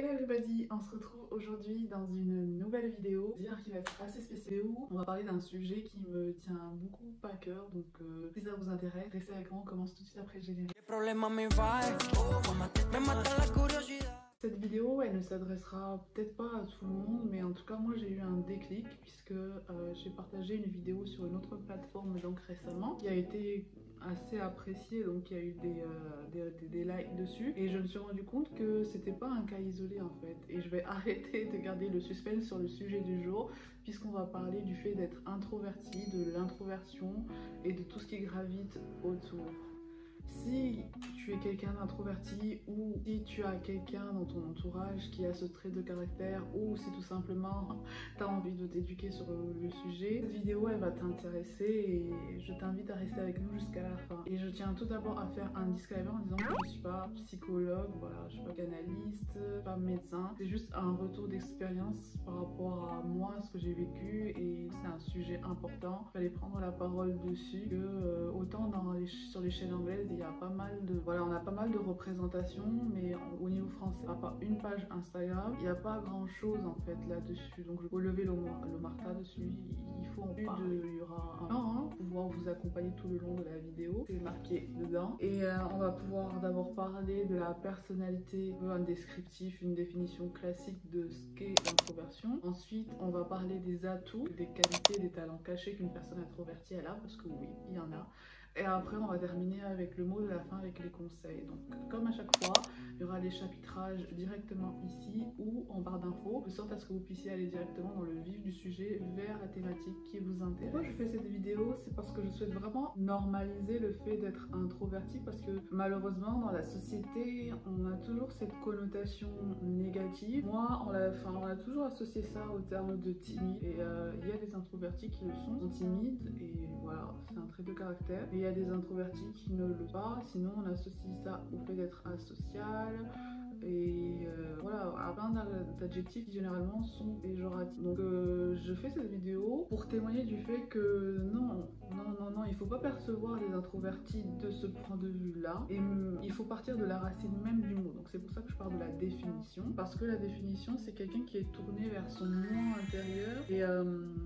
Hello everybody, on se retrouve aujourd'hui dans une nouvelle vidéo qui va être assez spéciale. On va parler d'un sujet qui me tient beaucoup à cœur, donc si ça vous intéresse, restez avec moi, on commence tout de suite après le générique. Cette vidéo, elle ne s'adressera peut-être pas à tout le monde, mais en tout cas moi j'ai eu un déclic puisque j'ai partagé une vidéo sur une autre plateforme donc récemment qui a été assez appréciée, donc il y a eu des likes dessus et je me suis rendu compte que c'était pas un cas isolé en fait, et je vais arrêter de garder le suspense sur le sujet du jour puisqu'on va parler du fait d'être introverti, de l'introversion et de tout ce qui gravite autour. Si tu es quelqu'un d'introverti ou si tu as quelqu'un dans ton entourage qui a ce trait de caractère ou si tout simplement tu as envie de t'éduquer sur le sujet, cette vidéo elle va t'intéresser et je t'invite à rester avec nous jusqu'à la fin. Et je tiens tout d'abord à faire un disclaimer en disant que je ne suis pas psychologue, voilà, je ne suis pas canaliste, pas médecin, c'est juste un retour d'expérience par rapport à moi, ce que j'ai vécu, et c'est un sujet important. Il fallait prendre la parole dessus, que autant sur les chaînes anglaises, il y a pas mal de on a pas mal de représentations, mais au niveau français, il n'y a pas une page Instagram, il n'y a pas grand chose en fait là-dessus, donc je peux lever l'omerta dessus, il faut en parler. Il y aura un plan pour pouvoir vous accompagner tout le long de la vidéo, c'est marqué dedans, et on va pouvoir d'abord parler de la personnalité, un descriptif, une définition classique de ce qu'est l'introversion. Ensuite on va parler des atouts, des qualités, des talents cachés qu'une personne introvertie elle a, parce que oui, il y en a. Et après on va terminer avec le mot de la fin, avec les conseils. Donc comme à chaque fois, il y aura les chapitrages directement ici ou en barre d'infos, de sorte à ce que vous puissiez aller directement dans le vif du sujet, vers la thématique qui vous intéresse. Pourquoi je fais cette vidéo? C'est parce que je souhaite vraiment normaliser le fait d'être introverti, parce que malheureusement dans la société, on a toujours cette connotation négative. Moi, on a toujours associé ça au terme de timide, et il y a des introvertis qui le sont timides, et voilà, c'est un trait de caractère. Et il y a des introvertis qui ne le sont pas, sinon on associe ça au fait d'être asocial, et voilà, à plein d'adjectifs qui généralement sont péjoratifs. Donc je fais cette vidéo pour témoigner du fait que non, il faut pas percevoir les introvertis de ce point de vue là, et il faut partir de la racine même du mot. Donc c'est pour ça que je parle de la définition, parce que la définition c'est quelqu'un qui est tourné vers son moi intérieur, et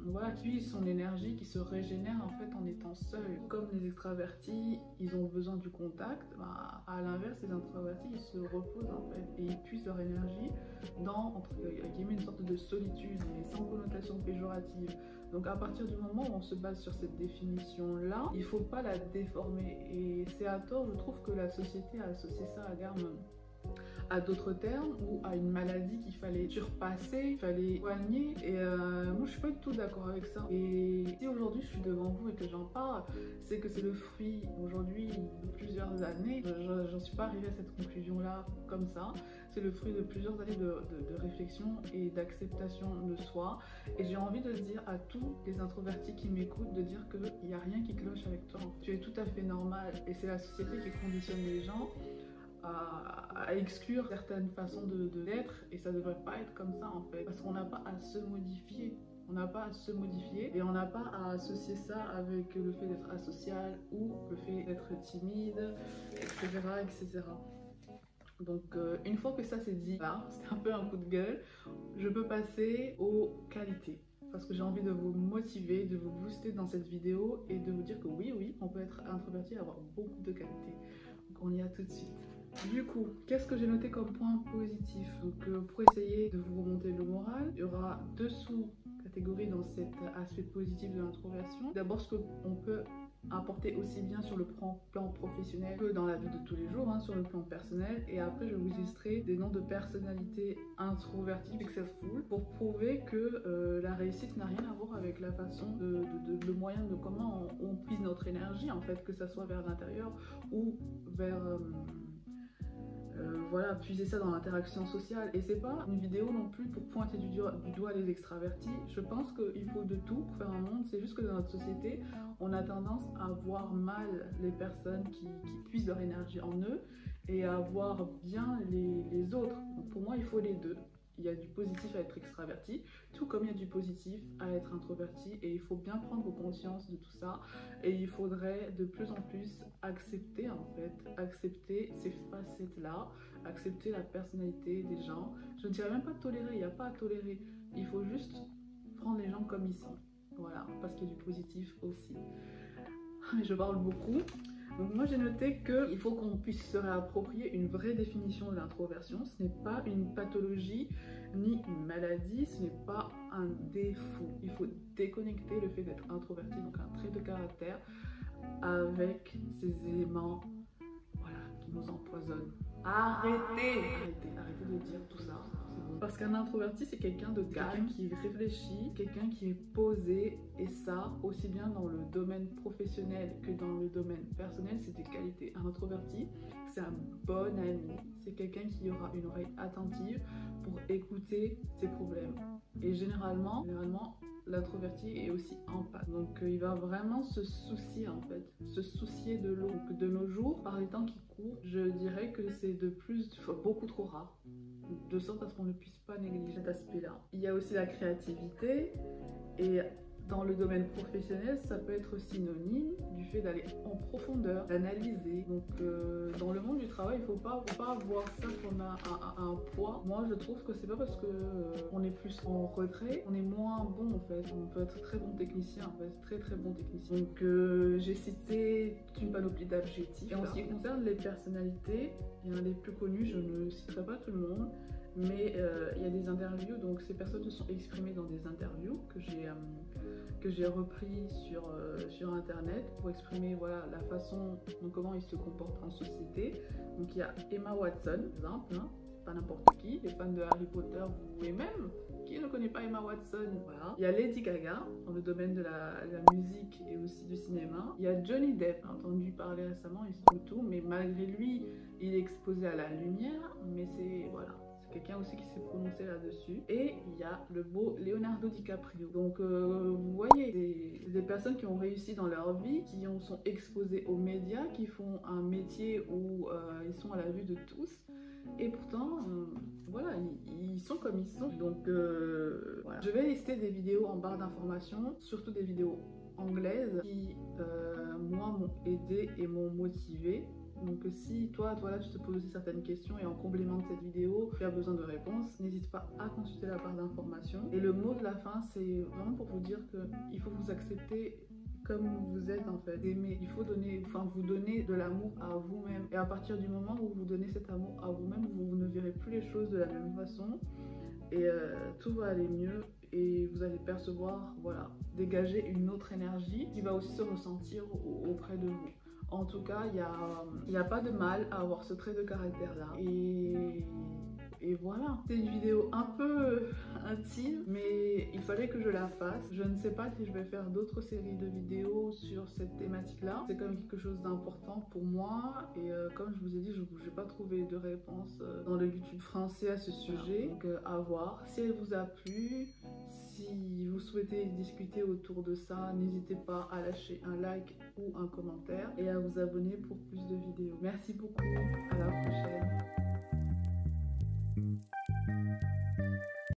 voilà, qui utilise son énergie, qui se régénère en fait en étant seul. Comme les extravertis, ils ont besoin du contact, à l'inverse, les introvertis ils se reposent en fait et ils puisent leur énergie dans, entre guillemets, une sorte de solitude, mais sans connotation péjorative. Donc à partir du moment où on se base sur cette définition là, il faut pas la déformer, et c'est à tort, je trouve, que la société a associé ça à d'autres termes ou à une maladie qu'il fallait surpasser, il fallait soigner, et moi je suis pas du tout d'accord avec ça. Et si aujourd'hui je suis devant vous et que j'en parle, c'est que c'est le fruit aujourd'hui de plusieurs années. J'en suis pas arrivée à cette conclusion là comme ça, c'est le fruit de plusieurs années de réflexion et d'acceptation de soi, et j'ai envie de dire à tous les introvertis qui m'écoutent, de dire qu'il n'y a rien qui cloche avec toi, tu es tout à fait normal, et c'est la société qui conditionne les gens à exclure certaines façons d'être, et ça devrait pas être comme ça en fait, parce qu'on n'a pas à se modifier. On n'a pas à se modifier, et on n'a pas à associer ça avec le fait d'être asocial ou le fait d'être timide, etc., etc. Donc une fois que ça c'est dit, là, c'est un peu un coup de gueule, je peux passer aux qualités, parce que j'ai envie de vous motiver, de vous booster dans cette vidéo et de vous dire que oui, on peut être introverti et avoir beaucoup de qualités. Donc on y a tout de suite. Du coup, qu'est-ce que j'ai noté comme point positif? Donc pour essayer de vous remonter le moral, il y aura deux sous-catégories dans cet aspect positif de l'introversion. D'abord, ce qu'on peut apporter aussi bien sur le plan professionnel que dans la vie de tous les jours, sur le plan personnel. Et après je vais vous illustrer des noms de personnalités introverties successful pour prouver que la réussite n'a rien à voir avec la façon le moyen de comment on puise notre énergie en fait, que ça soit vers l'intérieur ou vers voilà, puiser ça dans l'interaction sociale. Et c'est pas une vidéo non plus pour pointer du doigt les extravertis. Je pense qu'il faut de tout pour faire un monde. C'est juste que dans notre société, on a tendance à voir mal les personnes qui puisent leur énergie en eux, et à voir bien les autres. Donc pour moi, il faut les deux. Il y a du positif à être extraverti, tout comme il y a du positif à être introverti, et il faut bien prendre conscience de tout ça, et il faudrait de plus en plus accepter ces facettes là, accepter la personnalité des gens. Je ne dirais même pas tolérer, il n'y a pas à tolérer. Il faut juste prendre les gens comme ils sont. Voilà, parce qu'il y a du positif aussi. Je parle beaucoup. Donc moi j'ai noté qu'il faut qu'on puisse se réapproprier une vraie définition de l'introversion. Ce n'est pas une pathologie ni une maladie, ce n'est pas un défaut. Il faut déconnecter le fait d'être introverti, donc un trait de caractère, avec ces éléments qui nous empoisonnent. Arrêtez de dire tout ça. Parce qu'un introverti, c'est quelqu'un de calme, qui réfléchit, quelqu'un qui est posé, et ça, aussi bien dans le domaine professionnel que dans le domaine personnel, c'est des qualités. Un introverti, c'est un bon ami, c'est quelqu'un qui aura une oreille attentive pour écouter ses problèmes. Et généralement, l'introverti est aussi empathe. Donc il va vraiment se soucier se soucier de l'autre. De nos jours, par les temps qui courent, je dirais que c'est beaucoup trop rare. De sorte à ce qu'on ne puisse pas négliger cet aspect-là. Il y a aussi la créativité, et dans le domaine professionnel, ça peut être synonyme du fait d'aller en profondeur, d'analyser. Donc dans le monde du travail, il ne faut pas voir ça comme un poids. Moi, je trouve que c'est pas parce que on est plus en retrait, on est moins bon en fait. On peut être très bon technicien, en fait, très bon technicien. Donc j'ai cité toute une panoplie d'adjectifs. Et en ce qui concerne les personnalités, il y en a des plus connus, je ne citerai pas tout le monde. Mais il y a des interviews, donc ces personnes se sont exprimées dans des interviews que j'ai repris sur internet pour exprimer la façon dont comment ils se comportent en société. Donc il y a Emma Watson, par exemple, hein, pas n'importe qui, les fans de Harry Potter, vous pouvez même, qui ne connaît pas Emma Watson, voilà. Il y a Lady Gaga, dans le domaine de la musique et aussi du cinéma. Il y a Johnny Depp, entendu parler récemment, il se trouve tout, mais malgré lui, il est exposé à la lumière, mais c'est, voilà. Quelqu'un aussi qui s'est prononcé là-dessus. Et il y a le beau Leonardo DiCaprio. Donc vous voyez, des personnes qui ont réussi dans leur vie, qui sont exposées aux médias, qui font un métier où ils sont à la vue de tous. Et pourtant, ils sont comme ils sont. Donc voilà. Je vais lister des vidéos en barre d'informations, surtout des vidéos anglaises qui, moi, m'ont aidé et m'ont motivé. Donc si toi là tu te poses aussi certaines questions et en complément de cette vidéo tu as besoin de réponses, n'hésite pas à consulter la barre d'informations. Et le mot de la fin, c'est vraiment pour vous dire qu'il faut vous accepter comme vous êtes en fait, d'aimer. Il faut vous donner de l'amour à vous-même. Et à partir du moment où vous donnez cet amour à vous-même, vous ne verrez plus les choses de la même façon et tout va aller mieux. Et vous allez percevoir, dégager une autre énergie qui va aussi se ressentir auprès de vous. En tout cas, il n'y a pas de mal à avoir ce trait de caractère-là. Et voilà. C'est une vidéo un peu intime, mais il fallait que je la fasse. Je ne sais pas si je vais faire d'autres séries de vidéos sur cette thématique-là. C'est quand même quelque chose d'important pour moi. Et comme je vous ai dit, je n'ai pas trouvé de réponse dans le YouTube français à ce sujet. Donc à voir. Si elle vous a plu, si vous souhaitez discuter autour de ça, n'hésitez pas à lâcher un like ou un commentaire et à vous abonner pour plus de vidéos. Merci beaucoup, à la prochaine.